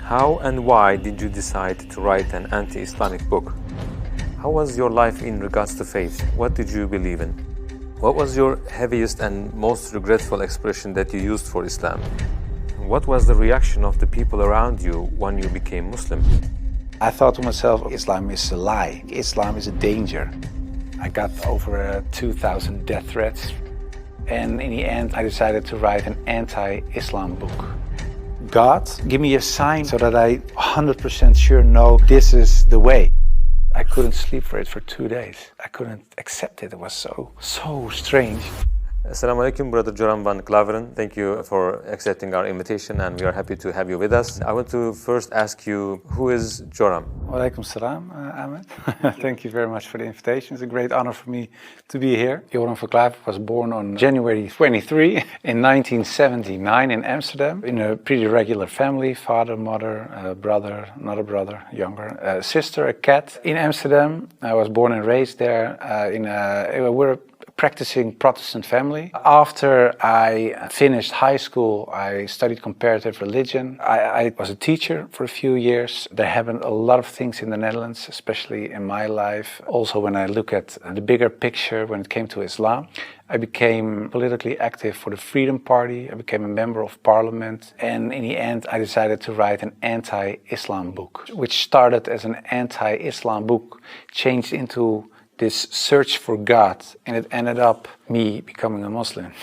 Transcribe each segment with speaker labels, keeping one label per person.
Speaker 1: How and why did you decide to write an anti-Islamic book? How was your life in regards to faith? What did you believe in? What was your heaviest and most regretful expression that you used for Islam? What was the reaction of the people around you when you became Muslim?
Speaker 2: I thought to myself, Islam is a lie. Islam is a danger. I got over 2,000 death threats. And in the end, I decided to write an anti-Islam book. God, give me a sign so that I 100% sure know this is the way. I couldn't sleep for it for 2 days. I couldn't accept it. It was so strange.
Speaker 1: Assalamu alaikum, Brother Joram van Klaveren. Thank you for accepting our invitation, and we are happy to have you with us. I want to first ask you, who is Joram?
Speaker 2: Walaikum salam, Ahmed. Thank you very much for the invitation. It's a great honor for me to be here. Joram van Klaveren was born on January 23 in 1979 in Amsterdam, in a pretty regular family, father, mother, brother, another brother, younger, a sister, a cat. In Amsterdam, I was born and raised there. We're a practicing Protestant family. After I finished high school, I studied comparative religion. I was a teacher for a few years. There happened a lot of things in the Netherlands, especially in my life. Also, when I look at the bigger picture when it came to Islam, I became politically active for the Freedom Party. I became a member of parliament. And in the end, I decided to write an anti-Islam book, which started as an anti-Islam book, changed into this search for God, and it ended up me becoming a Muslim.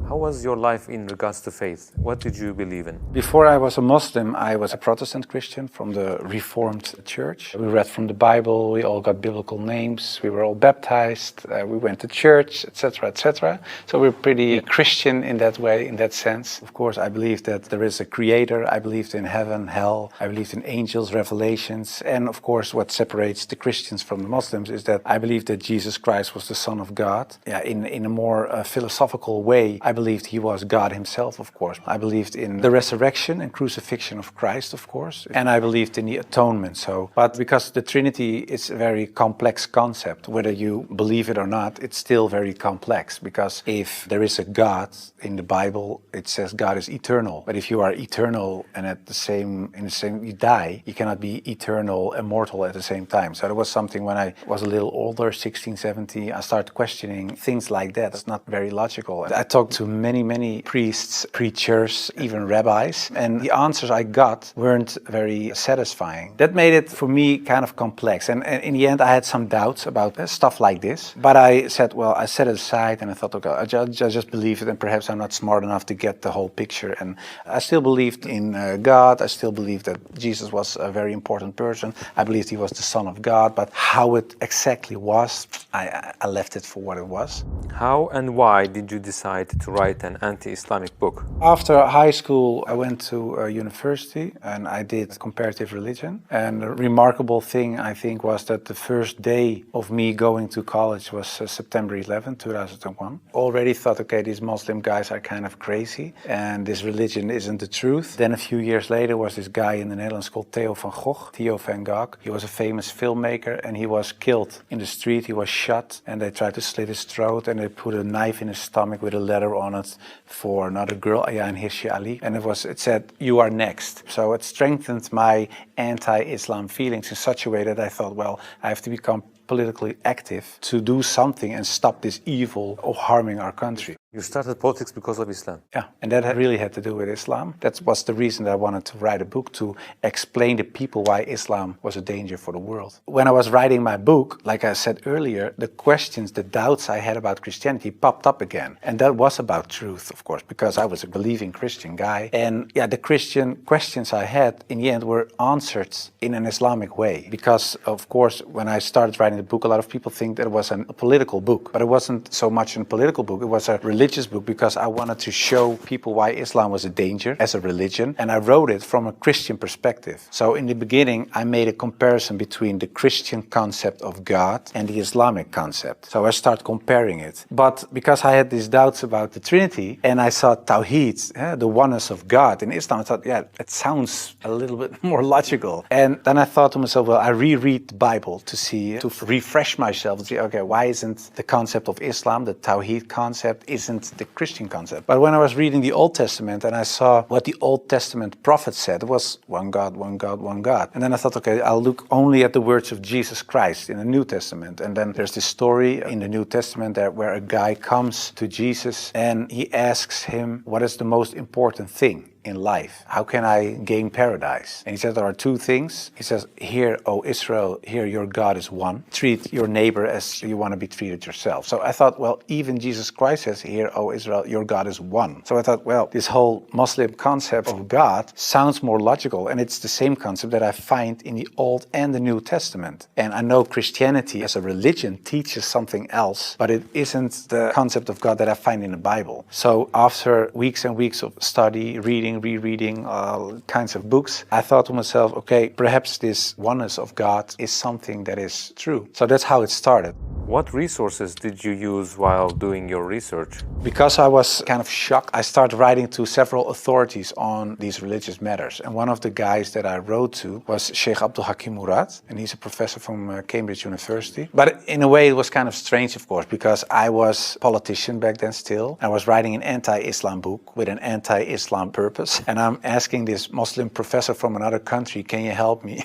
Speaker 1: How was your life in regards to faith? What did you believe in?
Speaker 2: Before I was a Muslim, I was a Protestant Christian from the Reformed Church. We read from the Bible, we all got biblical names, we were all baptized, we went to church, etc., etc. So we're pretty Christian in that way, in that sense. Of course, I believed that there is a creator, I believed in heaven, hell, I believed in angels, revelations, and of course what separates the Christians from the Muslims is that I believe that Jesus Christ was the Son of God. Yeah, in a more philosophical way, I believed he was God himself, of course. I believed in the resurrection and crucifixion of Christ, of course. And I believed in the atonement. But because the Trinity is a very complex concept, whether you believe it or not, it's still very complex. Because if there is a God in the Bible, it says God is eternal. But if you are eternal and you die, you cannot be eternal, immortal at the same time. So there was something when I was a little older, 16, 17, I started questioning things like that. It's not very logical. I talked to many priests, preachers, even rabbis, and the answers I got weren't very satisfying. That made it for me kind of complex, and in the end I had some doubts about stuff like this, but I said, well, I set it aside and I thought, okay, I just believe it, and perhaps I'm not smart enough to get the whole picture. And I still believed in God. I still believed that Jesus was a very important person. I believed he was the Son of God, but how it exactly was, I left it for what it was.
Speaker 1: How and why did you decide to write an anti-Islamic book?
Speaker 2: After high school, I went to university and I did comparative religion. And the remarkable thing, I think, was that the first day of me going to college was September 11, 2001. Already thought, okay, these Muslim guys are kind of crazy and this religion isn't the truth. Then a few years later was this guy in the Netherlands called Theo van Gogh. He was a famous filmmaker and he was killed in the street. He was shot and they tried to slit his throat and they put a knife in his stomach with a letter on it for another girl, Ayaan Hirsi Ali, and it said, "You are next." So it strengthened my anti-Islam feelings in such a way that I thought, well, I have to become politically active to do something and stop this evil of harming our country.
Speaker 1: You started politics because of Islam?
Speaker 2: Yeah, and that really had to do with Islam. That was the reason that I wanted to write a book, to explain to people why Islam was a danger for the world. When I was writing my book, like I said earlier, the questions, the doubts I had about Christianity popped up again. And that was about truth, of course, because I was a believing Christian guy. And yeah, the Christian questions I had in the end were answered in an Islamic way. Because, of course, when I started writing the book, a lot of people think that it was a political book. But it wasn't so much a political book, it was a religious book, because I wanted to show people why Islam was a danger as a religion, and I wrote it from a Christian perspective. So in the beginning I made a comparison between the Christian concept of God and the Islamic concept. So I started comparing it. But because I had these doubts about the Trinity and I saw Tawheed, the oneness of God in Islam, I thought, yeah, it sounds a little bit more logical. And then I thought to myself, well, I reread the Bible to refresh myself, to see, okay, why isn't the concept of Islam, the Tawheed concept, is isn't the Christian concept. But when I was reading the Old Testament and I saw what the Old Testament prophets said, it was one God, one God, one God. And then I thought, okay, I'll look only at the words of Jesus Christ in the New Testament. And then there's this story in the New Testament where a guy comes to Jesus and he asks him, what is the most important thing in life? How can I gain paradise? And he says there are two things. He says, hear, O Israel, hear, your God is one. Treat your neighbor as you want to be treated yourself. So I thought, well, even Jesus Christ says, hear, O Israel, your God is one. So I thought, well, this whole Muslim concept of God sounds more logical, and it's the same concept that I find in the Old and the New Testament. And I know Christianity as a religion teaches something else, but it isn't the concept of God that I find in the Bible. So after weeks and weeks of study, rereading all kinds of books, I thought to myself, okay, perhaps this oneness of God is something that is true. So that's how it started.
Speaker 1: What resources did you use while doing your research?
Speaker 2: Because I was kind of shocked, I started writing to several authorities on these religious matters. And one of the guys that I wrote to was Sheikh Abdul Hakim Murad, and he's a professor from Cambridge University. But in a way, it was kind of strange, of course, because I was a politician back then still. I was writing an anti-Islam book with an anti-Islam purpose. And I'm asking this Muslim professor from another country, can you help me?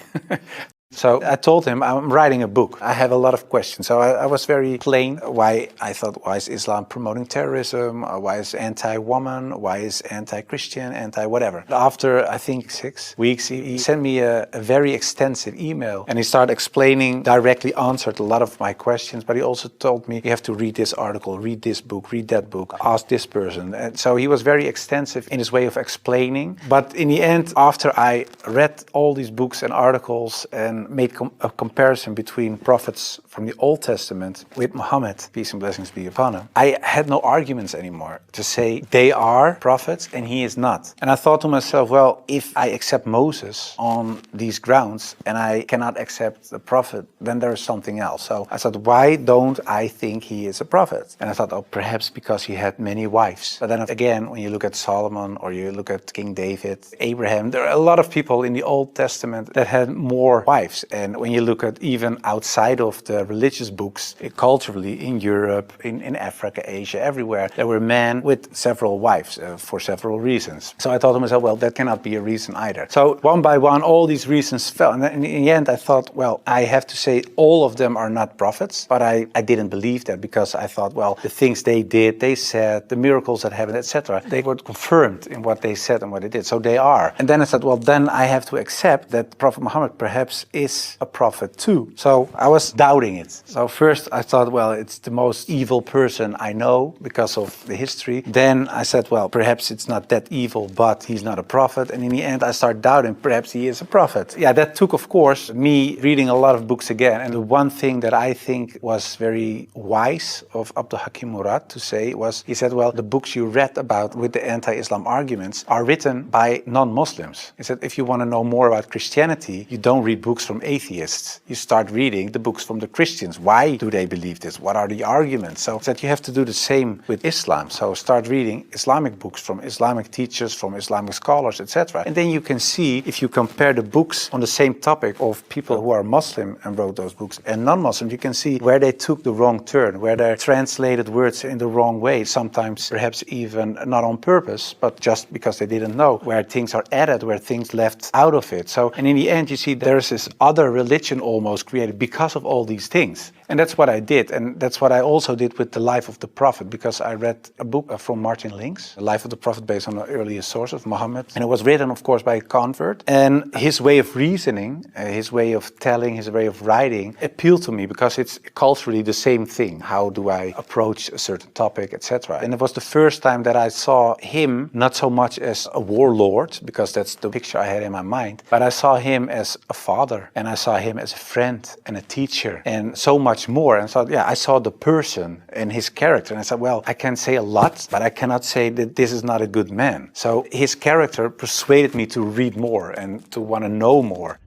Speaker 2: So I told him, I'm writing a book. I have a lot of questions. So I was very plain why I thought, why is Islam promoting terrorism? Why is anti-woman? Why is anti-Christian? Anti-whatever. After, I think, 6 weeks, he sent me a very extensive email. And he started explaining, directly answered a lot of my questions. But he also told me, you have to read this article, read this book, read that book, ask this person. And so he was very extensive in his way of explaining. But in the end, after I read all these books and articles and made a comparison between prophets from the Old Testament with Muhammad, peace and blessings be upon him, I had no arguments anymore to say they are prophets and he is not. And I thought to myself, well, if I accept Moses on these grounds and I cannot accept the prophet, then there is something else. So I thought, why don't I think he is a prophet? And I thought, oh, perhaps because he had many wives. But then again, when you look at Solomon or you look at King David, Abraham, there are a lot of people in the Old Testament that had more wives. And when you look at even outside of the religious books, culturally in Europe, in Africa, Asia, everywhere, there were men with several wives for several reasons. So I thought to myself, well, that cannot be a reason either. So one by one, all these reasons fell. And then in the end, I thought, well, I have to say all of them are not prophets. But I didn't believe that because I thought, well, the things they did, they said, the miracles that happened, etc., they were confirmed in what they said and what they did. So they are. And then I said, well, then I have to accept that Prophet Muhammad perhaps is a prophet too. So I was doubting it. So first I thought, well, it's the most evil person I know because of the history. Then I said, well, perhaps it's not that evil, but he's not a prophet. And in the end, I started doubting, perhaps he is a prophet. Yeah, that took, of course, me reading a lot of books again. And the one thing that I think was very wise of Abdul Hakim Murad to say was, he said, well, the books you read about with the anti-Islam arguments are written by non-Muslims. He said, if you want to know more about Christianity, you don't read books from atheists. You start reading the books from the Christians. Why do they believe this? What are the arguments? So that you have to do the same with Islam. So start reading Islamic books from Islamic teachers, from Islamic scholars, etc. And then you can see, if you compare the books on the same topic of people who are Muslim and wrote those books and non-Muslim, you can see where they took the wrong turn, where they translated words in the wrong way, sometimes perhaps even not on purpose, but just because they didn't know, where things are added, where things left out of it. So, and in the end, you see there's this other religion almost created because of all these things. And that's what I did. And that's what I also did with the life of the Prophet, because I read a book from Martin Links, The Life of the Prophet, based on the earliest source of Muhammad. And it was written, of course, by a convert. And his way of reasoning, his way of telling, his way of writing appealed to me because it's culturally the same thing. How do I approach a certain topic, etc. And it was the first time that I saw him not so much as a warlord, because that's the picture I had in my mind, but I saw him as a father, and I saw him as a friend and a teacher, and so much more. And so, yeah, I saw the person and his character, and I said, well, I can say a lot, but I cannot say that this is not a good man. So his character persuaded me to read more and to want to know more.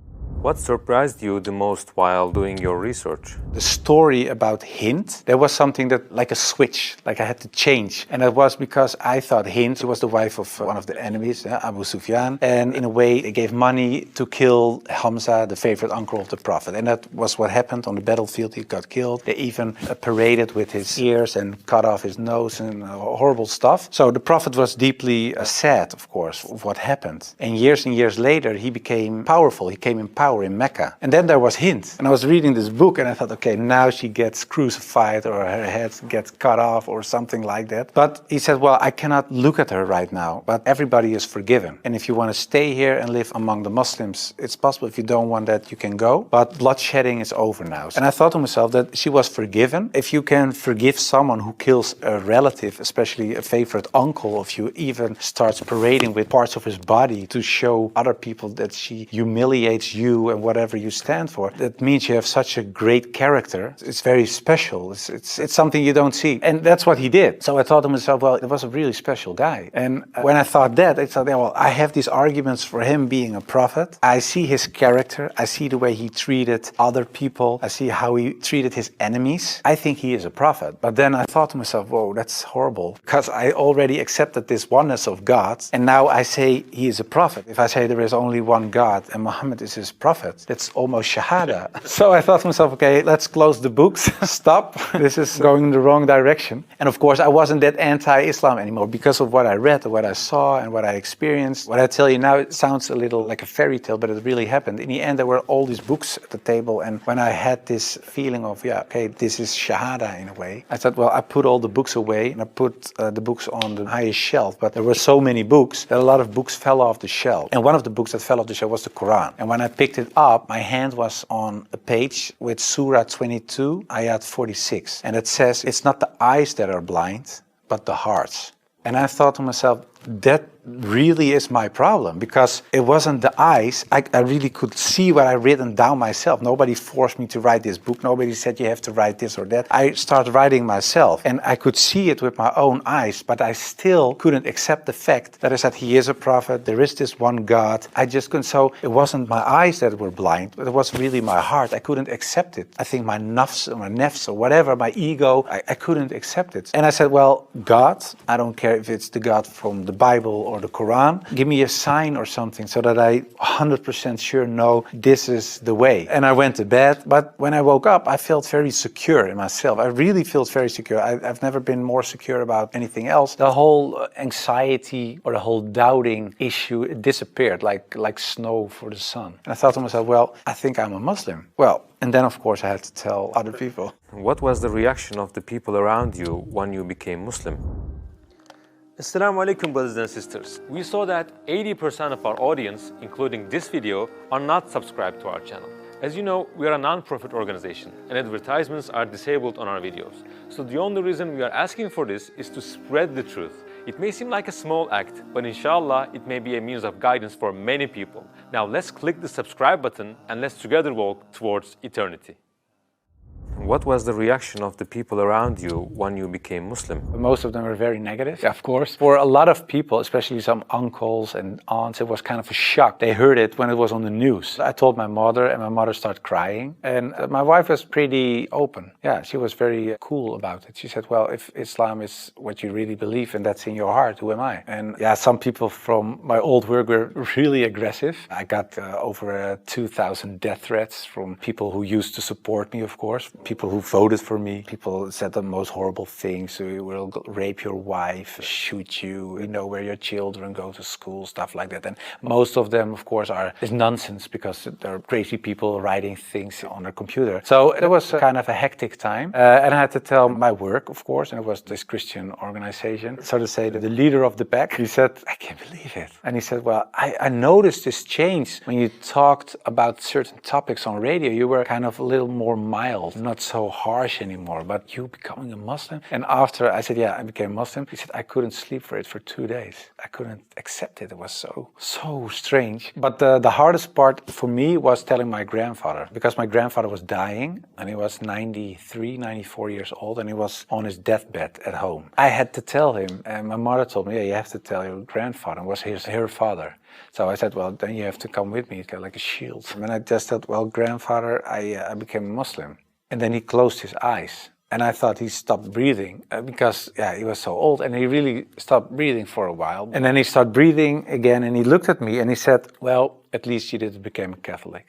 Speaker 1: What surprised you the most while doing your research?
Speaker 2: The story about Hind, there was something that, like a switch, like I had to change. And it was because I thought Hind, she was the wife of one of the enemies, Abu Sufyan. And in a way, they gave money to kill Hamza, the favorite uncle of the Prophet. And that was what happened on the battlefield. He got killed. They even paraded with his ears and cut off his nose and horrible stuff. So the Prophet was deeply sad, of course, of what happened. And years later, he became powerful. He came in power in Mecca. And then there was Hind. And I was reading this book and I thought, okay, now she gets crucified or her head gets cut off or something like that. But he said, well, I cannot look at her right now, but everybody is forgiven. And if you want to stay here and live among the Muslims, it's possible. If you don't want that, you can go. But bloodshedding is over now. And I thought to myself that she was forgiven. If you can forgive someone who kills a relative, especially a favorite uncle of you, even starts parading with parts of his body to show other people that she humiliates you and whatever you stand for, that means you have such a great character. It's very special. It's something you don't see. And that's what he did. So I thought to myself, well, it was a really special guy. And when I thought that, I thought, well, I have these arguments for him being a prophet. I see his character. I see the way he treated other people. I see how he treated his enemies. I think he is a prophet. But then I thought to myself, whoa, that's horrible. Because I already accepted this oneness of God. And now I say he is a prophet. If I say there is only one God and Muhammad is his prophet, that's almost Shahada. So I thought to myself, okay, let's close the books. Stop. This is going in the wrong direction. And of course, I wasn't that anti-Islam anymore because of what I read, what I saw, and what I experienced. What I tell you now, it sounds a little like a fairy tale, but it really happened. In the end, there were all these books at the table. And when I had this feeling of, yeah, okay, this is Shahada in a way, I thought, well, I put all the books away and I put the books on the highest shelf. But there were so many books that a lot of books fell off the shelf. And one of the books that fell off the shelf was the Quran. And when I picked it up, my hand was on a page with Surah 22, Ayat 46. And it says, it's not the eyes that are blind, but the hearts. And I thought to myself, that really is my problem, because it wasn't the eyes. I really could see what I written down myself. Nobody forced me to write this book. Nobody said you have to write this or that. I started writing myself and I could see it with my own eyes, but I still couldn't accept the fact that I said he is a prophet, there is this one God. I just couldn't. So it wasn't my eyes that were blind, but it was really my heart. I couldn't accept it. I think my nafs or whatever, my ego, I couldn't accept it. And I said, well, God, I don't care if it's the God from the Bible or the Quran, give me a sign or something so that I 100% sure know this is the way. And I went to bed, but when I woke up, I felt very secure in myself. I really felt very secure. I've never been more secure about anything else. The whole anxiety or the whole doubting issue, it disappeared like snow for the sun. And I thought to myself, well, I think I'm a Muslim. Well, and then of course I had to tell other people.
Speaker 1: What was the reaction of the people around you when you became Muslim? Assalamu alaikum, brothers and sisters. We saw that 80% of our audience, including this video, are not subscribed to our channel. As you know, we are a non-profit organization and advertisements are disabled on our videos. So the only reason we are asking for this is to spread the truth. It may seem like a small act, but inshallah, it may be a means of guidance for many people. Now let's click the subscribe button and let's together walk towards eternity. What was the reaction of the people around you when you became Muslim?
Speaker 2: Most of them were very negative, of course. For a lot of people, especially some uncles and aunts, it was kind of a shock. They heard it when it was on the news. I told my mother and my mother started crying. And my wife was pretty open. Yeah, she was very cool about it. She said, well, if Islam is what you really believe and that's in your heart, who am I? And yeah, some people from my old work were really aggressive. I got over 2,000 death threats from people who used to support me, of course. People who voted for me. People said the most horrible things. We will rape your wife, shoot you, we know where your children go to school, stuff like that. And most of them, of course, is nonsense because they're crazy people writing things on their computer. So it was kind of a hectic time. And I had to tell my work, of course, and it was this Christian organization. So to say that the leader of the pack, he said, I can't believe it. And he said, well, I noticed this change when you talked about certain topics on radio. You were kind of a little more mild, not not so harsh anymore, but you becoming a Muslim? And after I said, yeah, I became Muslim, he said, I couldn't sleep for it for 2 days. I couldn't accept it. It was so strange. But the hardest part for me was telling my grandfather, because my grandfather was dying and he was 93, 94 years old and he was on his deathbed at home. I had to tell him, and my mother told me, yeah, you have to tell your grandfather. It was her father. So I said, well, then you have to come with me. It's got like a shield. And I just said, well, grandfather, I became a Muslim. And then he closed his eyes. And I thought he stopped breathing because, yeah, he was so old. And he really stopped breathing for a while. And then he started breathing again and he looked at me and he said, well, at least you didn't become a Catholic.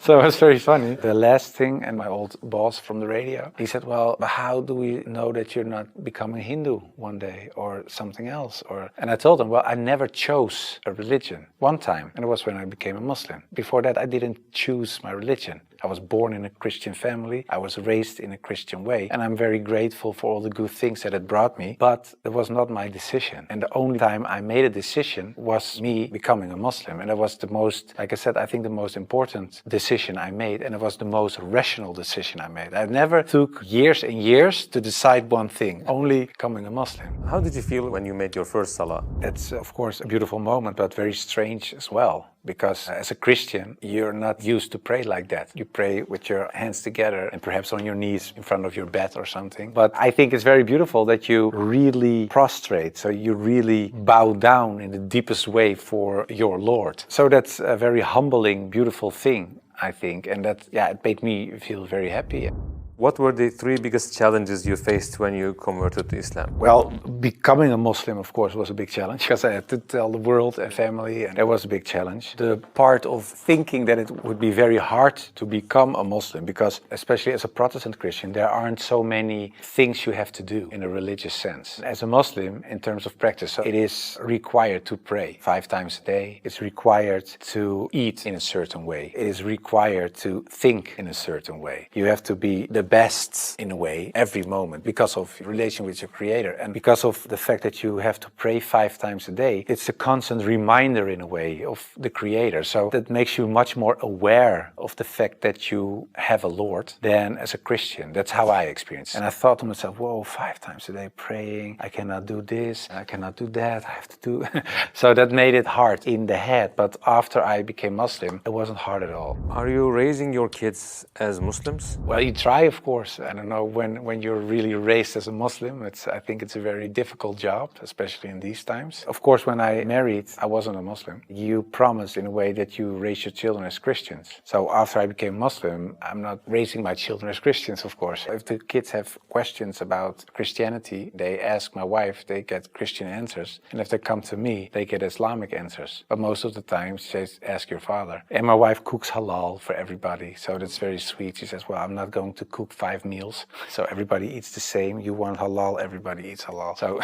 Speaker 2: So it was very funny. The last thing, and my old boss from the radio, he said, well, but how do we know that you're not becoming Hindu one day or something else? And I told him, well, I never chose a religion one time. And it was when I became a Muslim. Before that, I didn't choose my religion. I was born in a Christian family. I was raised in a Christian way. And I'm very grateful for all the good things that it brought me. But it was not my decision. And the only time I made a decision was me becoming a Muslim. And it was the most, like I said, I think the most important decision I made. And it was the most rational decision I made. I never took years and years to decide one thing, only becoming a Muslim.
Speaker 1: How did you feel when you made your first salah?
Speaker 2: It's, of course, a beautiful moment, but very strange as well. Because as a Christian, you're not used to pray like that. You pray with your hands together and perhaps on your knees in front of your bed or something. But I think it's very beautiful that you really prostrate. So you really bow down in the deepest way for your Lord. So that's a very humbling, beautiful thing, I think. And that, yeah, it made me feel very happy.
Speaker 1: What were the 3 biggest challenges you faced when you converted to Islam?
Speaker 2: Well, becoming a Muslim, of course, was a big challenge because I had to tell the world and family, and that was a big challenge. The part of thinking that it would be very hard to become a Muslim because, especially as a Protestant Christian, there aren't so many things you have to do in a religious sense. As a Muslim, in terms of practice, so it is required to pray 5 times a day. It's required to eat in a certain way. It is required to think in a certain way. You have to be the best in a way every moment because of your relation with your Creator and because of the fact that you have to pray 5 times a day. It's a constant reminder in a way of the Creator. So that makes you much more aware of the fact that you have a Lord than as a Christian. That's how I experienced it. And I thought to myself, whoa, 5 times a day praying, I cannot do this, I cannot do that, I have to do. So that made it hard in the head. But after I became Muslim, it wasn't hard at all.
Speaker 1: Are you raising your kids as Muslims?
Speaker 2: Well, you try, of course. I don't know, when you're really raised as a Muslim, I think it's a very difficult job, especially in these times. Of course, when I married, I wasn't a Muslim. You promise in a way that you raise your children as Christians. So after I became Muslim, I'm not raising my children as Christians, of course. If the kids have questions about Christianity, they ask my wife, they get Christian answers. And if they come to me, they get Islamic answers. But most of the time, they ask your father. And my wife cooks halal for everybody, so that's very sweet. She says, well, I'm not going to cook 5 meals, so everybody eats the same. You want halal, everybody eats halal. So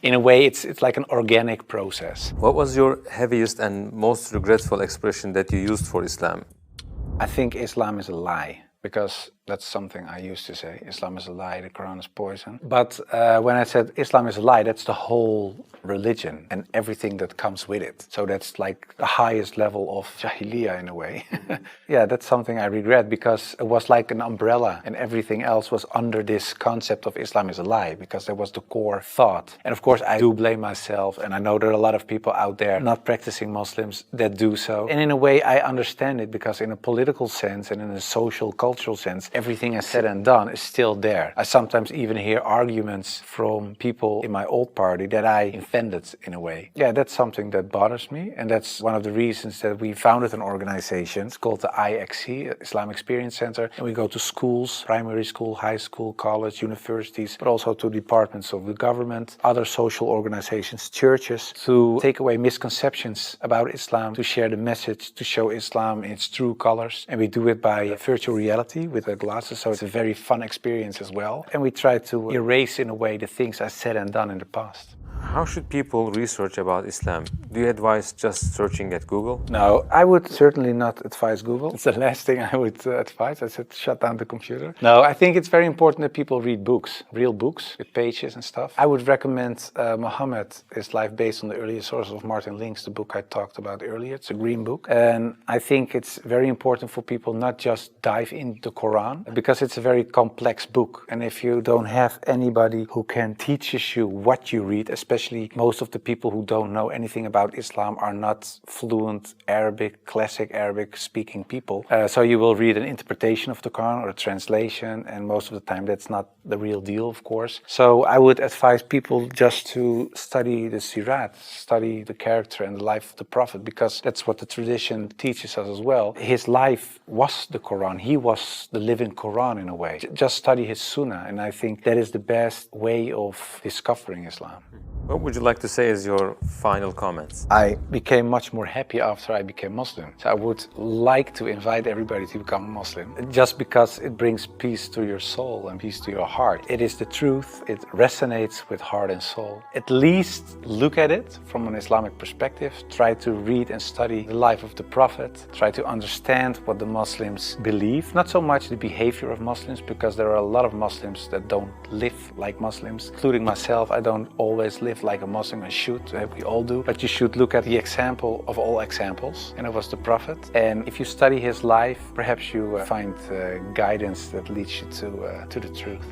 Speaker 2: in a way, it's like an organic process.
Speaker 1: What was your heaviest and most regretful expression that you used for Islam?
Speaker 2: I think Islam is a lie, because that's something I used to say. Islam is a lie, the Quran is poison. But when I said Islam is a lie, that's the whole religion and everything that comes with it. So that's like the highest level of jahiliyyah in a way. Yeah, that's something I regret because it was like an umbrella and everything else was under this concept of Islam is a lie because that was the core thought. And of course, I do blame myself, and I know there are a lot of people out there not practicing Muslims that do so. And in a way, I understand it because in a political sense and in a social, cultural sense, everything I said and done is still there. I sometimes even hear arguments from people in my old party that I offended in a way. Yeah, that's something that bothers me, and that's one of the reasons that we founded an organization. It's called the IXC, Islam Experience Center, and we go to schools, primary school, high school, college, universities, but also to departments of the government, other social organizations, churches, to take away misconceptions about Islam, to share the message, to show Islam in its true colors. And we do it by virtual reality with the glasses, so it's a very fun experience as well. And we try to erase in a way the things I said and done in the past.
Speaker 1: How should people research about Islam? Do you advise just searching at Google?
Speaker 2: No, I would certainly not advise Google. It's the last thing I would advise. I said shut down the computer. No, I think it's very important that people read books, real books with pages and stuff. I would recommend Muhammed, His Life Based on the Earlier Sources of Martin Link's, the book I talked about earlier. It's a green book. And I think it's very important for people not just dive into the Quran, because it's a very complex book. And if you don't have anybody who can teach you what you read, especially most of the people who don't know anything about Islam are not fluent Arabic, classic Arabic speaking people. So you will read an interpretation of the Quran or a translation, and most of the time that's not the real deal, of course. So I would advise people just to study the Sirat, study the character and the life of the Prophet, because that's what the tradition teaches us as well. His life was the Quran. He was the living Quran in a way. Just study his Sunnah, and I think that is the best way of discovering Islam.
Speaker 1: What would you like to say as your final comments?
Speaker 2: I became much more happy after I became Muslim. So I would like to invite everybody to become Muslim, just because it brings peace to your soul and peace to your heart. It is the truth. It resonates with heart and soul. At least look at it from an Islamic perspective. Try to read and study the life of the Prophet. Try to understand what the Muslims believe. Not so much the behavior of Muslims, because there are a lot of Muslims that don't live like Muslims, including myself. I don't always live like a Muslim. I should, we all do, but you should look at the example of all examples, and it was the Prophet. And if you study his life, perhaps you find guidance that leads you to the truth.